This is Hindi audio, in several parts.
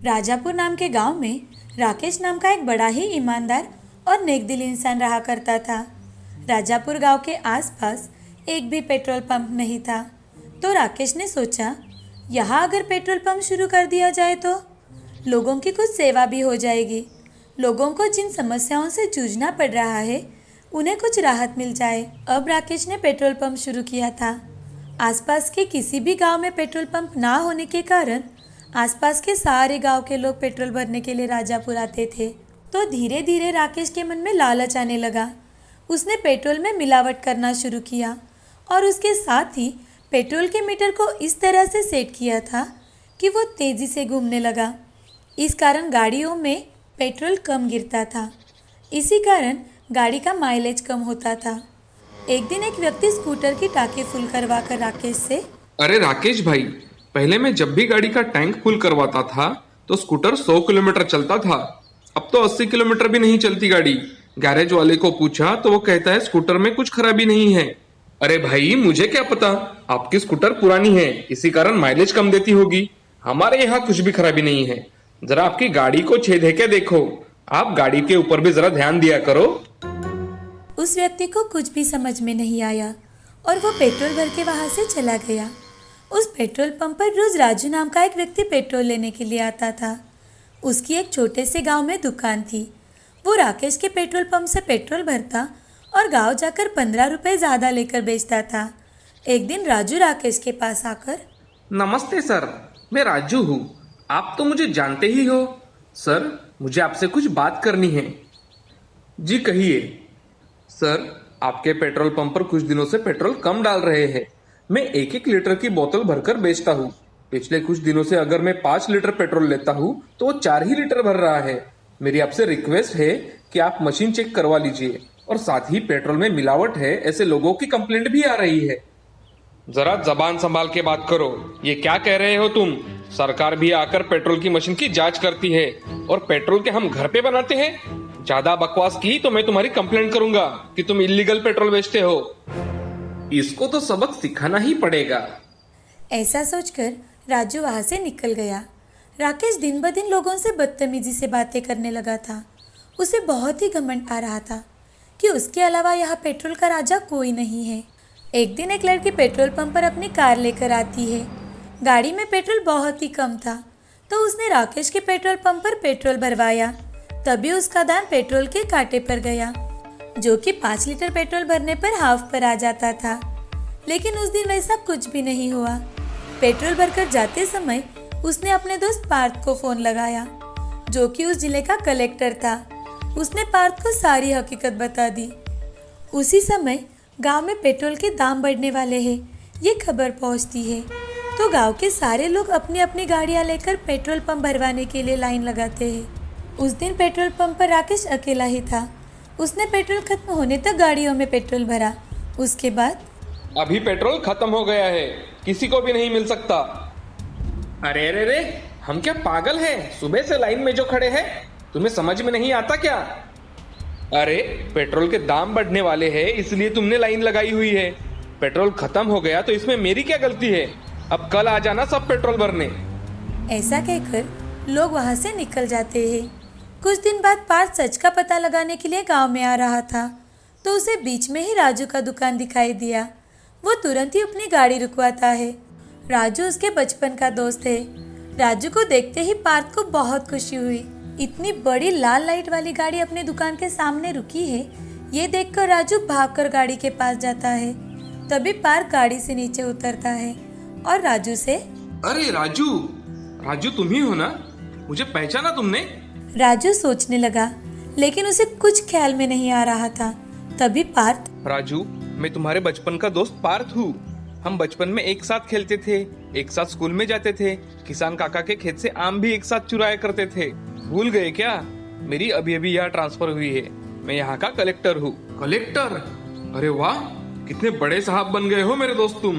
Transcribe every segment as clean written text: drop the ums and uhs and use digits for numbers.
राजापुर नाम के गांव में राकेश नाम का एक बड़ा ही ईमानदार और नेकदिल इंसान रहा करता था। राजापुर गांव के आसपास एक भी पेट्रोल पंप नहीं था, तो राकेश ने सोचा यहाँ अगर पेट्रोल पंप शुरू कर दिया जाए तो लोगों की कुछ सेवा भी हो जाएगी। लोगों को जिन समस्याओं से जूझना पड़ रहा है उन्हें कुछ राहत मिल जाए। अब राकेश ने पेट्रोल पंप शुरू किया था। आसपास के किसी भी गांव में पेट्रोल पंप ना होने के कारण आसपास के सारे गांव के लोग पेट्रोल भरने के लिए राजापुर आते थे। तो धीरे धीरे राकेश के मन में लालच आने लगा। उसने पेट्रोल में मिलावट करना शुरू किया और उसके साथ ही पेट्रोल के मीटर को इस तरह से सेट किया था कि वो तेज़ी से घूमने लगा। इस कारण गाड़ियों में पेट्रोल कम गिरता था। इसी कारण गाड़ी का माइलेज कम होता था। एक दिन एक व्यक्ति स्कूटर की टाँकी फुल करवा कर राकेश से, अरे राकेश भाई, पहले मैं जब भी गाड़ी का टैंक फुल करवाता था तो स्कूटर 100 किलोमीटर चलता था। अब तो 80 किलोमीटर भी नहीं चलती गाड़ी। गैरेज वाले को पूछा तो वो कहता है स्कूटर में कुछ खराबी नहीं है। अरे भाई, मुझे क्या पता, आपकी स्कूटर पुरानी है इसी कारण माइलेज कम देती होगी। हमारे यहाँ कुछ भी खराबी नहीं है। जरा आपकी गाड़ी को छेद है क्या देखो। आप गाड़ी के ऊपर भी जरा ध्यान दिया करो। उस व्यक्ति को कुछ भी समझ में नहीं आया और वो पेट्रोल भर के वहां से चला गया। उस पेट्रोल पंप पर रोज राजू नाम का एक व्यक्ति पेट्रोल लेने के लिए आता था। उसकी एक छोटे से गांव में दुकान थी। वो राकेश के पेट्रोल पंप से पेट्रोल भरता और गांव जाकर 15 रुपए ज़्यादा लेकर बेचता था। एक दिन राजू राकेश के पास आकर, नमस्ते सर, मैं राजू हूँ। आप तो मुझे जानते ही हो। सर, मुझे आपसे कुछ बात करनी है। जी कहिए। सर, आपके पेट्रोल पंप पर कुछ दिनों से पेट्रोल कम डाल रहे हैं। मैं 1-1 लीटर की बोतल भरकर बेचता हूँ। पिछले कुछ दिनों से अगर मैं 5 लीटर पेट्रोल लेता हूँ तो वो 4 ही लीटर भर रहा है। मेरी आपसे रिक्वेस्ट है कि आप मशीन चेक करवा लीजिए। और साथ ही पेट्रोल में मिलावट है ऐसे लोगों की कंप्लेंट भी आ रही है। जरा जबान संभाल के बात करो। ये क्या कह रहे हो तुम? सरकार भी आकर पेट्रोल की मशीन की जांच करती है और पेट्रोल के हम घर पे बनाते हैं। ज्यादा बकवास की तो मैं तुम्हारी कंप्लेंट करूंगा कि तुम इलीगल पेट्रोल बेचते हो। इसको तो सबक सिखाना ही पड़ेगा। ऐसा सोचकर राजू वहां से निकल गया। राकेश दिन ब दिन लोगों से बदतमीजी से बातें करने लगा था। उसे बहुत ही घमंड आ रहा था कि उसके अलावा यहाँ पेट्रोल का राजा कोई नहीं है। एक दिन एक लड़की पेट्रोल पंप पर अपनी कार लेकर आती है। गाड़ी में पेट्रोल बहुत ही कम था, तो उसने राकेश के पेट्रोल पंप पर पेट्रोल भरवाया। तभी उसका ध्यान पेट्रोल के कांटे पर गया, जो कि 5 लीटर पेट्रोल भरने पर हाफ पर आ जाता था। लेकिन उस दिन वैसा कुछ भी नहीं हुआ। पेट्रोल भरकर जाते समय उसने अपने दोस्त पार्थ को फोन लगाया, जो कि उस जिले का कलेक्टर था। उसने पार्थ को सारी हकीकत बता दी। उसी समय गांव में पेट्रोल के दाम बढ़ने वाले हैं, ये खबर पहुंचती है। तो गांव के सारे लोग अपनी अपनी गाड़ियां लेकर पेट्रोल पंप भरवाने के लिए लाइन लगाते हैं। उस दिन पेट्रोल पंप पर राकेश अकेला ही था। उसने पेट्रोल खत्म होने तक गाड़ियों में पेट्रोल भरा। उसके बाद, अभी पेट्रोल खत्म हो गया है, किसी को भी नहीं मिल सकता। अरे अरे रे, हम क्या पागल हैं? सुबह से लाइन में जो खड़े हैं, तुम्हें समझ में नहीं आता क्या? अरे पेट्रोल के दाम बढ़ने वाले हैं इसलिए तुमने लाइन लगाई हुई है। पेट्रोल खत्म हो गया तो इसमें मेरी क्या गलती है? अब कल आ जाना सब पेट्रोल भरने। ऐसा कहकर लोग वहां से निकल जाते हैं। कुछ दिन बाद पार्थ सच का पता लगाने के लिए गांव में आ रहा था, तो उसे बीच में ही राजू का दुकान दिखाई दिया। वो तुरंत ही अपनी गाड़ी रुकवाता है। राजू उसके बचपन का दोस्त है। राजू को देखते ही पार्थ को बहुत खुशी हुई। इतनी बड़ी लाल लाइट वाली गाड़ी अपने दुकान के सामने रुकी है, ये देखकर राजू भागकर गाड़ी के पास जाता है। तभी पार्थ गाड़ी से नीचे उतरता है और राजू से, अरे राजू, राजू तुम ही हो ना? मुझे पहचाना तुमने? राजू सोचने लगा, लेकिन उसे कुछ ख्याल में नहीं आ रहा था। तभी पार्थ, राजू, मैं तुम्हारे बचपन का दोस्त पार्थ हूँ। हम बचपन में एक साथ खेलते थे, एक साथ स्कूल में जाते थे, किसान काका के खेत से आम भी एक साथ चुराया करते थे। भूल गए क्या? मेरी अभी अभी यहाँ ट्रांसफर हुई है। मैं यहाँ का कलेक्टर हूँ। कलेक्टर? अरे वाह, कितने बड़े साहब बन गए हो मेरे दोस्त तुम।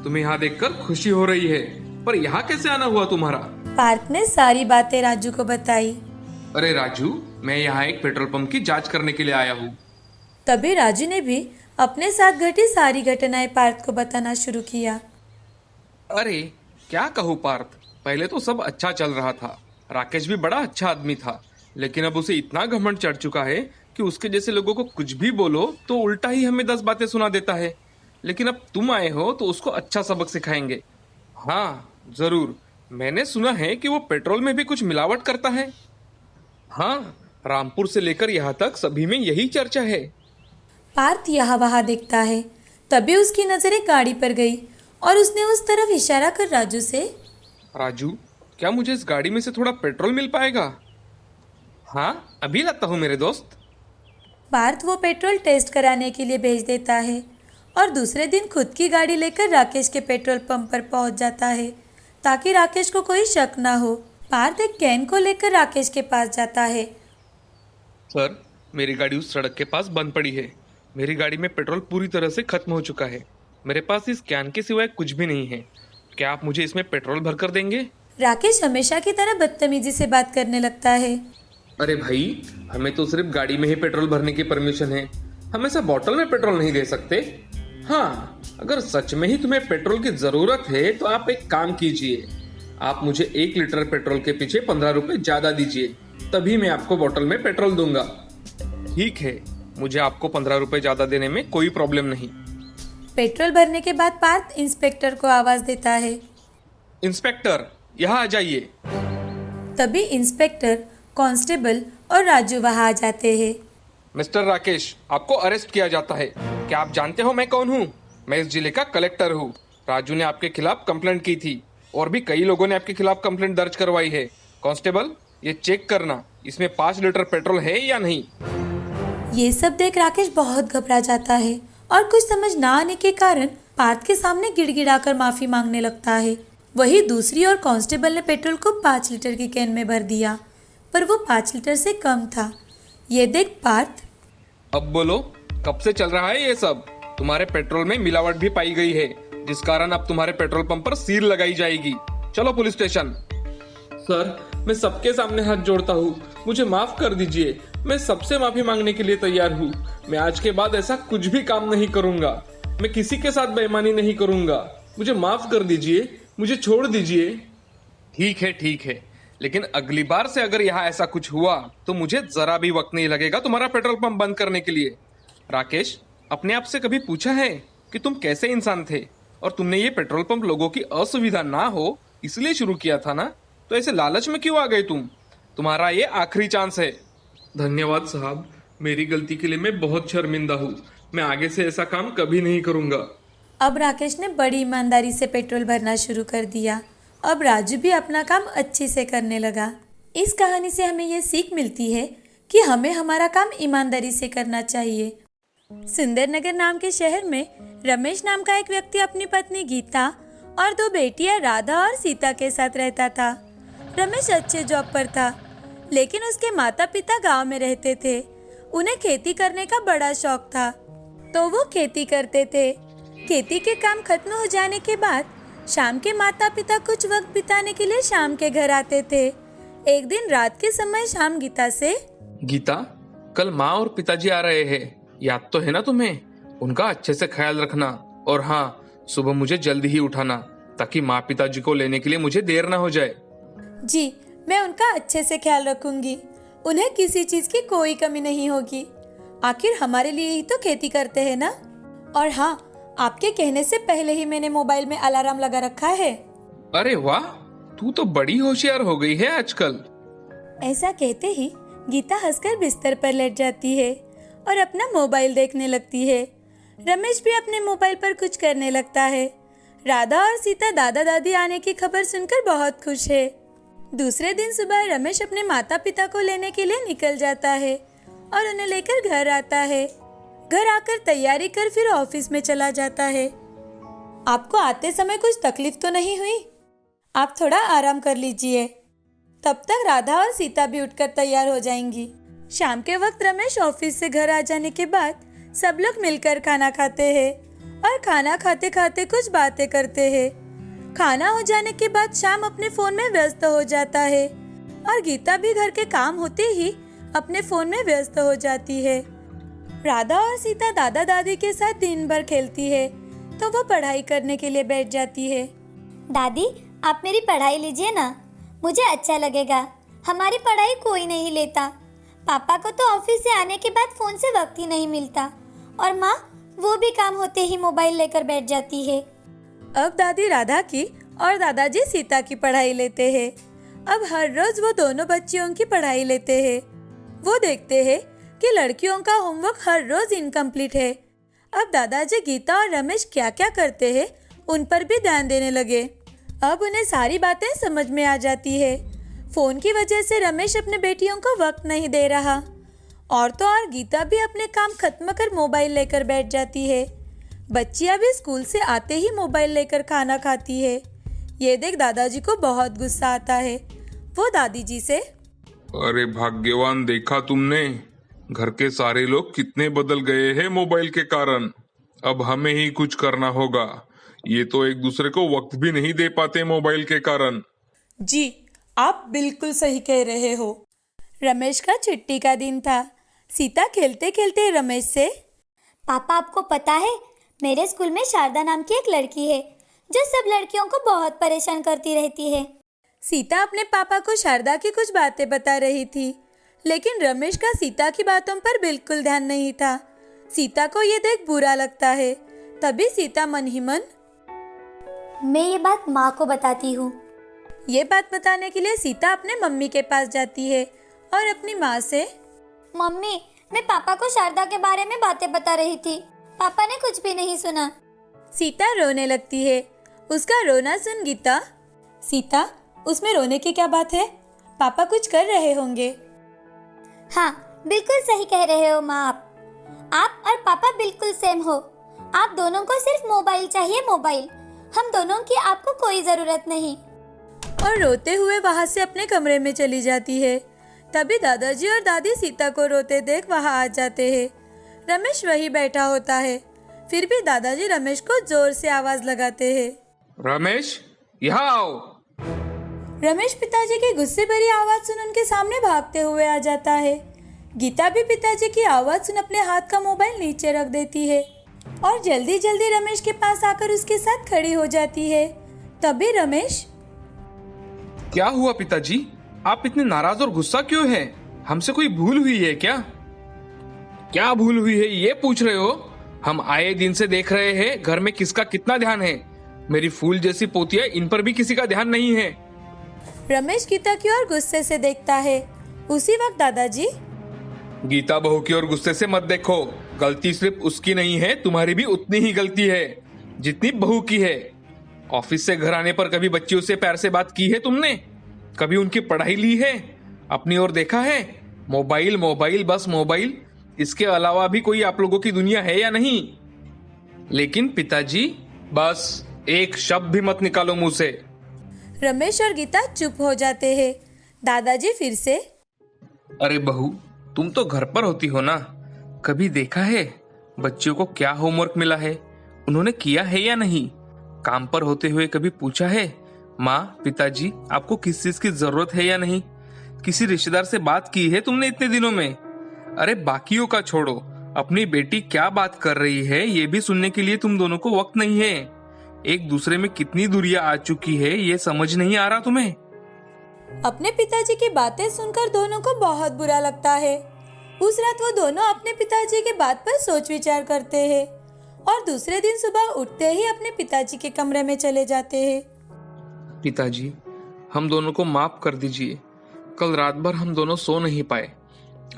तुम्हें यहाँ देखकर खुशी हो रही है, पर यहाँ कैसे आना हुआ तुम्हारा? पार्थ ने सारी बातें राजू को बताई। अरे राजू, मैं यहाँ एक पेट्रोल पंप की जांच करने के लिए आया हूँ। तभी राजू ने भी अपने साथ घटी सारी घटनाएं पार्थ को बताना शुरू किया। अरे क्या कहूँ पार्थ, पहले तो सब अच्छा चल रहा था, राकेश भी बड़ा अच्छा आदमी था, लेकिन अब उसे इतना घमंड चढ़ चुका है कि उसके जैसे लोगों को कुछ भी बोलो तो उल्टा ही हमें 10 बातें सुना देता है। लेकिन अब तुम आए हो तो उसको अच्छा सबक सिखाएंगे। हाँ जरूर, मैंने सुना है कि वो पेट्रोल में भी कुछ मिलावट करता है। हाँ, रामपुर से लेकर यहाँ तक सभी में यही चर्चा है। पार्थ यहाँ वहाँ देखता है। तभी उसकी नजर एक गाड़ी पर गई और उसने उस तरफ इशारा कर राजू से, राजू, क्या मुझे इस गाड़ी में से थोड़ा पेट्रोल मिल पाएगा? हाँ, अभी लाता हूँ मेरे दोस्त। पार्थ वो पेट्रोल टेस्ट कराने के लिए भेज देता है और दूसरे दिन खुद की गाड़ी लेकर राकेश के पेट्रोल पंप पर पहुंच जाता है ताकि राकेश को कोई शक ना हो। पार्थ एक कैन को लेकर राकेश के पास जाता है। सर, मेरी गाड़ी उस सड़क के पास बंद पड़ी है। मेरी गाड़ी में पेट्रोल पूरी तरह से खत्म हो चुका है। मेरे पास इस कैन के सिवाय कुछ भी नहीं है। क्या आप मुझे इसमें पेट्रोल भर कर देंगे? राकेश हमेशा की तरह बदतमीजी से बात करने लगता है। अरे भाई, हमें तो सिर्फ गाड़ी में ही पेट्रोल भरने की परमिशन है। हम ऐसा बॉटल में पेट्रोल नहीं दे सकते। हाँ, अगर सच में ही तुम्हें पेट्रोल की जरूरत है तो आप एक काम कीजिए, आप मुझे 1 लीटर पेट्रोल के पीछे 15 रुपए ज्यादा दीजिए, तभी मैं आपको बॉटल में पेट्रोल दूंगा। ठीक है, मुझे आपको 15 रुपए ज्यादा देने में कोई प्रॉब्लम नहीं। पेट्रोल भरने के बाद पार्थ इंस्पेक्टर को आवाज देता है। इंस्पेक्टर, यहाँ आ जाइए। तभी इंस्पेक्टर, कांस्टेबल और राजू वहां आ जाते हैं। मिस्टर राकेश, आपको अरेस्ट किया जाता है। क्या आप जानते हो मैं कौन हूँ? मैं इस जिले का कलेक्टर हूँ। राजू ने आपके खिलाफ कंप्लेंट की थी और भी कई लोगों ने आपके खिलाफ कंप्लेंट दर्ज करवाई है। कांस्टेबल, ये चेक करना इसमें 5 लीटर पेट्रोल है या नहीं। ये सब देख राकेश बहुत घबरा जाता है और कुछ समझ ना आने के कारण पार्थ के सामने गिड़गिड़ाकर माफी मांगने लगता है। वही दूसरी ओर कांस्टेबल ने पेट्रोल को 5 लीटर की कैन में भर दिया, पर वो 5 लीटर से कम था। ये देख पार्थ, अब बोलो, कब से चल रहा है ये सब? तुम्हारे पेट्रोल में मिलावट भी पाई गई है, जिस कारण अब तुम्हारे पेट्रोल पंप पर सील लगाई जाएगी। चलो पुलिस स्टेशन। सर, मैं सबके सामने हाथ जोड़ता हूँ, मुझे माफ कर दीजिए। मैं सबसे माफी मांगने के लिए तैयार हूँ। मैं आज के बाद ऐसा कुछ भी काम नहीं करूंगा। मैं किसी के साथ बेईमानी नहीं करूंगा। मुझे माफ कर दीजिए, मुझे छोड़ दीजिए। ठीक है, लेकिन अगली बार से अगर यहाँ ऐसा कुछ हुआ तो मुझे जरा भी वक्त नहीं लगेगा तुम्हारा पेट्रोल पंप बंद करने के लिए। राकेश, अपने आप से कभी पूछा है कि तुम कैसे इंसान थे और तुमने ये पेट्रोल पंप लोगों की असुविधा ना हो इसलिए शुरू किया था ना? तो ऐसे लालच में क्यों आ गए तुम? तुम्हारा ये आखिरी चांस है। धन्यवाद साहब, मेरी गलती के लिए मैं बहुत शर्मिंदा हूँ। मैं आगे से ऐसा काम कभी नहीं करूँगा। अब राकेश ने बड़ी ईमानदारी से पेट्रोल भरना शुरू कर दिया। अब राजू भी अपना काम अच्छे से करने लगा। इस कहानी से हमें ये सीख मिलती है कि हमें हमारा काम ईमानदारी से करना चाहिए। सुंदरनगर नाम के शहर में रमेश नाम का एक व्यक्ति अपनी पत्नी गीता और 2 बेटियां राधा और सीता के साथ रहता था। रमेश अच्छे जॉब पर था, लेकिन उसके माता पिता गांव में रहते थे। उन्हें खेती करने का बड़ा शौक था, तो वो खेती करते थे। खेती के काम खत्म हो जाने के बाद शाम के माता पिता कुछ वक्त बिताने के लिए शाम के घर आते थे। एक दिन रात के समय शाम गीता से, गीता, कल माँ और पिताजी आ रहे हैं, याद तो है ना तुम्हें? उनका अच्छे से ख्याल रखना और हाँ, सुबह मुझे जल्दी ही उठाना ताकि माँ पिताजी को लेने के लिए मुझे देर ना हो जाए। जी, मैं उनका अच्छे से ख्याल रखूंगी। उन्हें किसी चीज की कोई कमी नहीं होगी। आखिर हमारे लिए ही तो खेती करते हैं ना। और हाँ, आपके कहने से पहले ही मैंने मोबाइल में अलार्म लगा रखा है। अरे वाह, तू तो बड़ी होशियार हो गई है आजकल। ऐसा कहते ही गीता हंसकर बिस्तर पर लेट जाती है और अपना मोबाइल देखने लगती है। रमेश भी अपने मोबाइल पर कुछ करने लगता है। राधा और सीता दादा दादी आने की खबर सुनकर बहुत खुश है। दूसरे दिन सुबह रमेश अपने माता पिता को लेने के लिए निकल जाता है और उन्हें लेकर घर आता है। घर आकर तैयारी कर फिर ऑफिस में चला जाता है। आपको आते समय कुछ तकलीफ तो नहीं हुई? आप थोड़ा आराम कर लीजिए। तब तक राधा और सीता भी उठकर तैयार हो जाएंगी। शाम के वक्त रमेश ऑफिस से घर आ जाने के बाद सब लोग मिलकर खाना खाते हैं और खाना खाते खाते कुछ बातें करते हैं। खाना हो जाने के बाद शाम अपने फोन में व्यस्त हो जाता है और गीता भी घर के काम होते ही अपने फोन में व्यस्त हो जाती है। राधा और सीता दादा दादी के साथ दिन भर खेलती है, तो वो पढ़ाई करने के लिए बैठ जाती है। दादी, आप मेरी पढ़ाई लीजिए ना, मुझे अच्छा लगेगा। हमारी पढ़ाई कोई नहीं लेता। पापा को तो ऑफिस से आने के बाद फोन से वक्त ही नहीं मिलता और माँ वो भी काम होते ही मोबाइल लेकर बैठ जाती है। अब दादी राधा की और दादाजी सीता की पढ़ाई लेते हैं। अब हर रोज वो दोनों बच्चियों की पढ़ाई लेते हैं। वो देखते हैं कि लड़कियों का होमवर्क हर रोज इनकम्प्लीट है। अब दादाजी गीता और रमेश क्या क्या करते हैं उन पर भी ध्यान देने लगे। अब उन्हें सारी बातें समझ में आ जाती है। फोन की वजह से रमेश अपने बेटियों को वक्त नहीं दे रहा और तो और गीता भी अपने काम खत्म कर मोबाइल लेकर बैठ जाती है। बच्चियां भी स्कूल से आते ही मोबाइल लेकर खाना खाती है। ये देख दादाजी को बहुत गुस्सा आता है। वो दादी जी से, अरे भाग्यवान, देखा तुमने, घर के सारे लोग कितने बदल गए हैं मोबाइल के कारण। अब हमें ही कुछ करना होगा। ये तो एक दूसरे को वक्त भी नहीं दे पाते मोबाइल के कारण। जी आप बिल्कुल सही कह रहे हो। रमेश का छुट्टी का दिन था। सीता खेलते खेलते रमेश से, पापा आपको पता है मेरे स्कूल में शारदा नाम की एक लड़की है जो सब लड़कियों को बहुत परेशान करती रहती है। सीता अपने पापा को शारदा की कुछ बातें बता रही थी, लेकिन रमेश का सीता की बातों पर बिल्कुल ध्यान नहीं था। सीता को ये देख बुरा लगता है। तभी सीता मन ही मन, मैं ये बात माँ को बताती हूँ। ये बात बताने के लिए सीता अपने मम्मी के पास जाती है और अपनी माँ से, मम्मी मैं पापा को शारदा के बारे में बातें बता रही थी, पापा ने कुछ भी नहीं सुना। सीता रोने लगती है। उसका रोना सुन गीता, सीता उसमें रोने की क्या बात है, पापा कुछ कर रहे होंगे। हाँ बिल्कुल सही कह रहे हो माँ। आप और पापा बिल्कुल सेम हो। आप दोनों को सिर्फ मोबाइल चाहिए, मोबाइल। हम दोनों की आपको कोई जरूरत नहीं। और रोते हुए वहाँ से अपने कमरे में चली जाती है। तभी दादाजी और दादी सीता को रोते देख वहाँ आ जाते हैं। रमेश वही बैठा होता है। फिर भी दादाजी रमेश को जोर से आवाज लगाते हैं, रमेश यहाँ आओ। रमेश पिताजी की गुस्से भरी आवाज सुन उनके सामने भागते हुए आ जाता है। गीता भी पिताजी की आवाज सुन अपने हाथ का मोबाइल नीचे रख देती है और जल्दी जल्दी रमेश के पास आकर उसके साथ खड़ी हो जाती है। तभी रमेश, क्या हुआ पिताजी, आप इतने नाराज और गुस्सा क्यों हैं? हमसे कोई भूल हुई है क्या? क्या भूल हुई है ये पूछ रहे हो? हम आए दिन से देख रहे हैं घर में किसका कितना ध्यान है। मेरी फूल जैसी पोतियां, इन पर भी किसी का ध्यान नहीं है। रमेश गीता की ओर गुस्से से देखता है। उसी वक्त दादाजी, गीता बहू की ओर गुस्से से मत देखो। गलती सिर्फ उसकी नहीं है, तुम्हारी भी उतनी ही गलती है जितनी बहू की है। ऑफिस से घर आने पर कभी बच्चियों से प्यार से बात की है तुमने? कभी उनकी पढ़ाई ली है? अपनी ओर देखा है? मोबाइल मोबाइल बस मोबाइल। इसके अलावा भी कोई आप लोगों की दुनिया है या नहीं? लेकिन पिताजी, बस एक शब्द भी मत निकालो मुंह से। रमेश और गीता चुप हो जाते हैं। दादाजी फिर से, अरे बहू, तुम तो घर पर होती हो ना, कभी देखा है बच्चियों को क्या होमवर्क मिला है, उन्होंने किया है या नहीं? काम पर होते हुए कभी पूछा है, माँ पिताजी आपको किस चीज की जरूरत है या नहीं? किसी रिश्तेदार से बात की है तुमने इतने दिनों में? अरे बाकियों का छोड़ो, अपनी बेटी क्या बात कर रही है ये भी सुनने के लिए तुम दोनों को वक्त नहीं है। एक दूसरे में कितनी दूरियां आ चुकी है ये समझ नहीं आ रहा तुम्हें? अपने पिताजी की बातें सुनकर दोनों को बहुत बुरा लगता है। उस रात वो दोनों अपने पिताजी की बात पर सोच विचार करते हैं और दूसरे दिन सुबह उठते ही अपने पिताजी के कमरे में चले जाते हैं। पिताजी, हम दोनों को माफ कर दीजिए। कल रात भर हम दोनों सो नहीं पाए।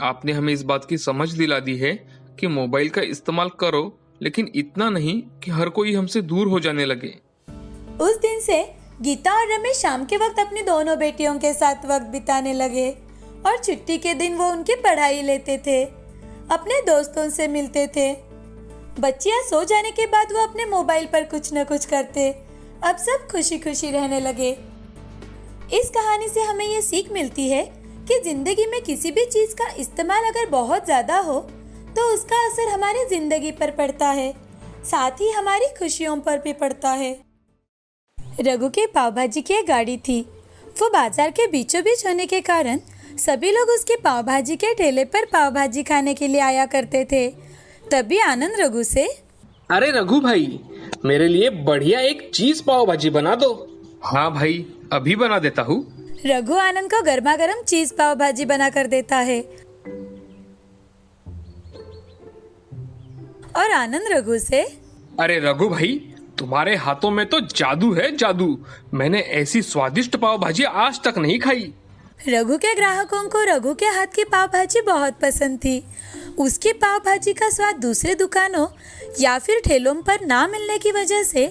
आपने हमें इस बात की समझ दिला दी है कि मोबाइल का इस्तेमाल करो, लेकिन इतना नहीं कि हर कोई हमसे दूर हो जाने लगे। उस दिन से गीता और रमेश शाम के वक्त अपनी दोनों बेटियों के साथ वक्त बिताने लगे और छुट्टी के दिन वो उनकी पढ़ाई लेते थे, अपने दोस्तों से मिलते थे। बच्चियां सो जाने के बाद वो अपने मोबाइल पर कुछ न कुछ करते। अब सब खुशी खुशी रहने लगे। इस कहानी से हमें ये सीख मिलती है कि जिंदगी में किसी भी चीज का इस्तेमाल अगर बहुत ज्यादा हो तो उसका असर हमारी जिंदगी पर पड़ता है, साथ ही हमारी खुशियों पर भी पड़ता है। रघु के पाव भाजी की एक गाड़ी थी। वो बाजार के बीचों बीच होने के कारण सभी लोग उसके पाव भाजी के ठेले पर पाव भाजी खाने के लिए आया करते थे। तभी आनंद रघु से, अरे रघु भाई, मेरे लिए बढ़िया एक चीज पाव भाजी बना दो। हाँ भाई, अभी बना देता हूँ। रघु आनंद को गर्मा गर्म चीज पाव भाजी बना कर देता है और आनंद रघु से, अरे रघु भाई, तुम्हारे हाथों में तो जादू है, जादू। मैंने ऐसी स्वादिष्ट पाव भाजी आज तक नहीं खाई। रघु के ग्राहकों को रघु के हाथ की पाव भाजी बहुत पसंद थी। उसकी पाव भाजी का स्वाद दूसरे दुकानों या फिर ठेलों पर ना मिलने की वजह से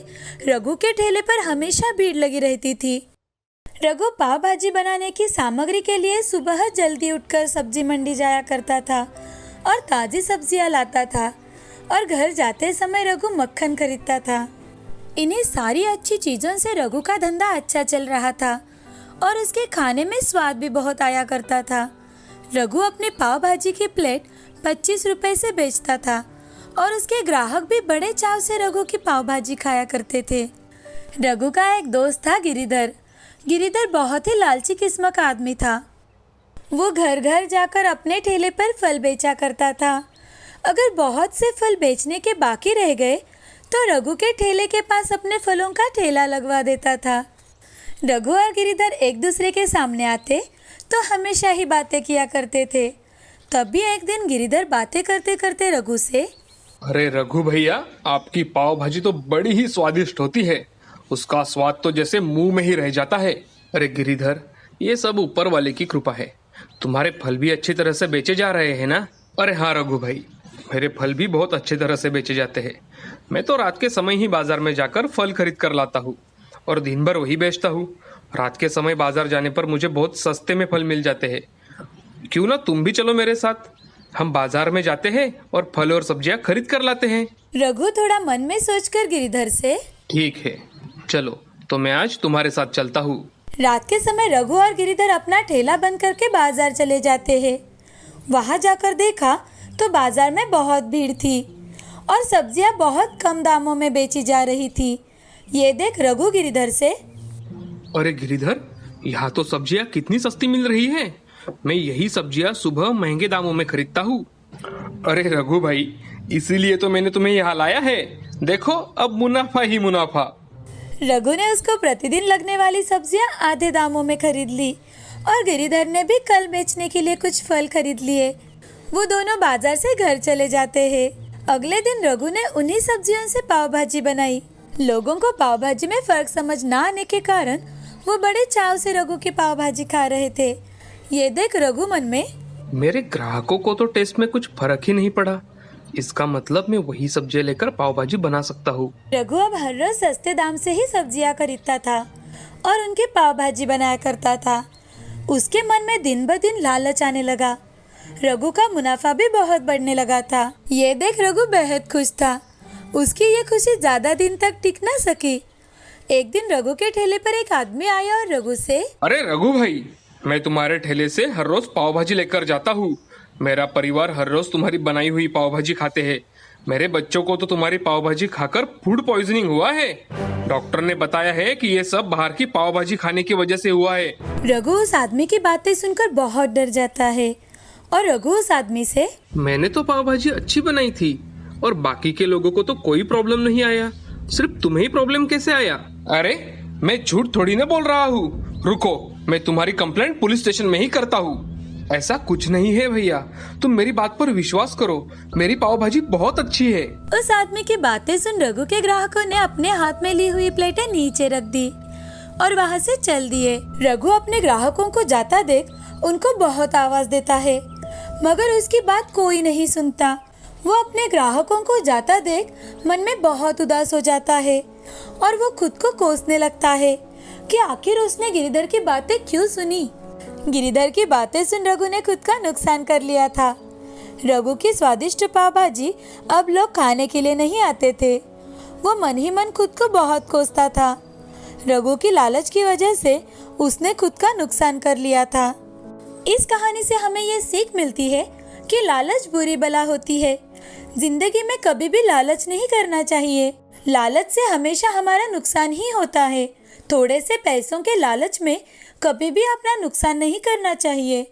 रघु के ठेले पर हमेशा भीड़ लगी रहती थी। रघु पाव भाजी बनाने की सामग्री के लिए सुबह जल्दी उठकर सब्जी मंडी जाया करता था और ताज़ी सब्जियां लाता था और घर जाते समय रघु मक्खन खरीदता था। इन्हीं सारी अच्छी चीज़ों से रघु का धंधा अच्छा चल रहा था और उसके खाने में स्वाद भी बहुत आया करता था। रघु अपनी पाव भाजी की प्लेट 25 रुपए से बेचता था और उसके ग्राहक भी बड़े चाव से रघु की पाव भाजी खाया करते थे। रघु का एक दोस्त था गिरिधर। गिरिधर बहुत ही लालची किस्म का आदमी था। वो घर घर जाकर अपने ठेले पर फल बेचा करता था। अगर बहुत से फल बेचने के बाकी रह गए तो रघु के ठेले के पास अपने फलों का ठेला लगवा देता था। रघु और गिरिधर एक दूसरे के सामने आते तो हमेशा ही बातें किया करते थे। तभी एक दिन गिरिधर बातें करते करते रघु से, अरे रघु भैया, आपकी पाव भाजी तो बड़ी ही स्वादिष्ट होती है। उसका स्वाद तो जैसे मुंह में ही रह जाता है। अरे गिरिधर, ये सब ऊपर वाले की कृपा है। तुम्हारे फल भी अच्छी तरह से बेचे जा रहे हैं ना? अरे हाँ रघु भाई, मेरे फल भी बहुत अच्छी तरह से बेचे जाते हैं। मैं तो रात के समय ही बाजार में जाकर फल खरीद कर लाता हूँ और दिन भर वही बेचता हूँ। रात के समय बाजार जाने पर मुझे बहुत सस्ते में फल मिल जाते हैं। क्यों ना तुम भी चलो मेरे साथ, हम बाजार में जाते हैं और फल और सब्जियां खरीद कर लाते हैं। रघु थोड़ा मन में सोचकर गिरिधर से, ठीक है, चलो तो मैं आज तुम्हारे साथ चलता हूँ। रात के समय रघु और गिरिधर अपना ठेला बंद करके बाजार चले जाते हैं। वहां जाकर देखा तो बाजार में बहुत भीड़ थी और सब्जियां बहुत कम दामों में बेची जा रही थी। ये देख रघु गिरिधर से, अरे गिरिधर, यहाँ तो सब्जियां कितनी सस्ती मिल रही है। मैं यही सब्जियां सुबह महंगे दामों में खरीदता हूँ। अरे रघु भाई, इसीलिए तो मैंने तुम्हें यहाँ लाया है। देखो, अब मुनाफा ही मुनाफा। रघु ने उसको प्रतिदिन लगने वाली सब्जियां आधे दामों में खरीद ली और गिरिधर ने भी कल बेचने के लिए कुछ फल खरीद लिए। वो दोनों बाजार से घर चले जाते हैं। अगले दिन रघु ने उन्हीं सब्जियों से पाव भाजी बनाई। लोगों को पाव भाजी में फर्क समझ ना आने के कारण वो बड़े चाव से रघु की पाव भाजी खा रहे थे। ये देख रघु मन में, मेरे ग्राहकों को तो टेस्ट में कुछ फर्क ही नहीं पड़ा। इसका मतलब मैं वही सब्जियां लेकर पाव भाजी बना सकता हूँ। रघु अब हर रोज सस्ते दाम से ही सब्जियां खरीदता था और उनकी पाव भाजी बनाया करता था। उसके मन में दिन ब दिन लालच आने लगा। रघु का मुनाफा भी बहुत बढ़ने लगा था। ये देख रघु बेहद खुश था। उसकी ये खुशी ज्यादा दिन तक टिक न सकी। एक दिन रघु के ठेले पर एक आदमी आया और रघु से, अरे रघु भाई, मैं तुम्हारे ठेले से हर रोज पाव भाजी लेकर जाता हूँ। मेरा परिवार हर रोज तुम्हारी बनाई हुई पाव भाजी खाते हैं। मेरे बच्चों को तो तुम्हारी पाव भाजी खाकर फूड पॉइजनिंग हुआ है। डॉक्टर ने बताया है कि ये सब बाहर की पाव भाजी खाने की वजह से हुआ है। रघु उस आदमी की बातें सुनकर बहुत डर जाता है और रघु उस आदमी से, मैंने तो पाव भाजी अच्छी बनाई थी और बाकी के लोगों को तो कोई प्रॉब्लम नहीं आया, सिर्फ तुम्हें ही प्रॉब्लम कैसे आया? अरे मैं झूठ थोड़ी ना बोल रहा हूँ। रुको, मैं तुम्हारी कंप्लेंट पुलिस स्टेशन में ही करता हूँ। ऐसा कुछ नहीं है भैया, तुम मेरी बात पर विश्वास करो। मेरी पाव भाजी बहुत अच्छी है। उस आदमी की बातें सुन रघु के ग्राहकों ने अपने हाथ में ली हुई प्लेटें नीचे रख दी और वहाँ से चल दिए। रघु अपने ग्राहकों को जाता देख उनको बहुत आवाज देता है, मगर उसकी बात कोई नहीं सुनता। वो अपने ग्राहकों को जाता देख मन में बहुत उदास हो जाता है और वो खुद को कोसने लगता है कि आखिर उसने गिरिधर की बातें क्यों सुनी। गिरिधर की बातें सुन रघु ने खुद का नुकसान कर लिया था। रघु की स्वादिष्ट पाव भाजी अब लोग खाने के लिए नहीं आते थे। वो मन ही मन खुद को बहुत कोसता था। रघु की लालच की वजह से उसने खुद का नुकसान कर लिया था। इस कहानी से हमें ये सीख मिलती है कि लालच बुरी बला होती है। जिंदगी में कभी भी लालच नहीं करना चाहिए। लालच से हमेशा हमारा नुकसान ही होता है। थोड़े से पैसों के लालच में कभी भी अपना नुकसान नहीं करना चाहिए।